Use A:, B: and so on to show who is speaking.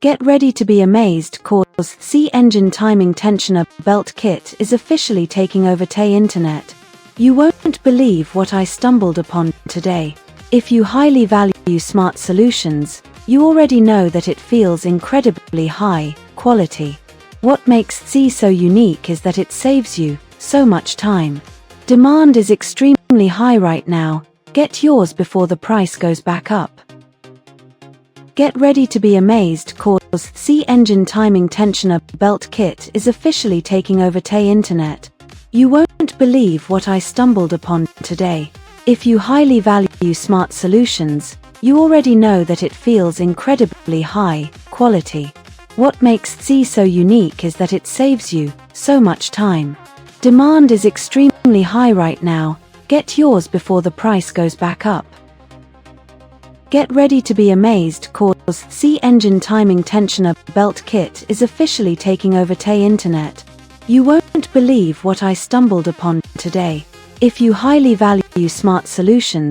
A: Get ready to be amazed, cause C engine timing tensioner belt kit is officially taking over the internet. You won't believe what I stumbled upon today. If you highly value smart solutions, you already know that it feels incredibly high quality. What makes C so unique is that it saves you so much time. Demand is extremely high right now. Get yours before the price goes back up. Get ready to be amazed, cause C engine timing tensioner belt kit is officially taking over the internet. You won't believe what I stumbled upon today. If you highly value smart solutions, you already know that it feels incredibly high quality. What makes C so unique is that it saves you so much time. Demand is extremely high right now. Get yours before the price goes back up. Get ready to be amazed, cause C engine timing tensioner belt kit is officially taking over the internet. You won't believe what I stumbled upon today. If you highly value smart solutions,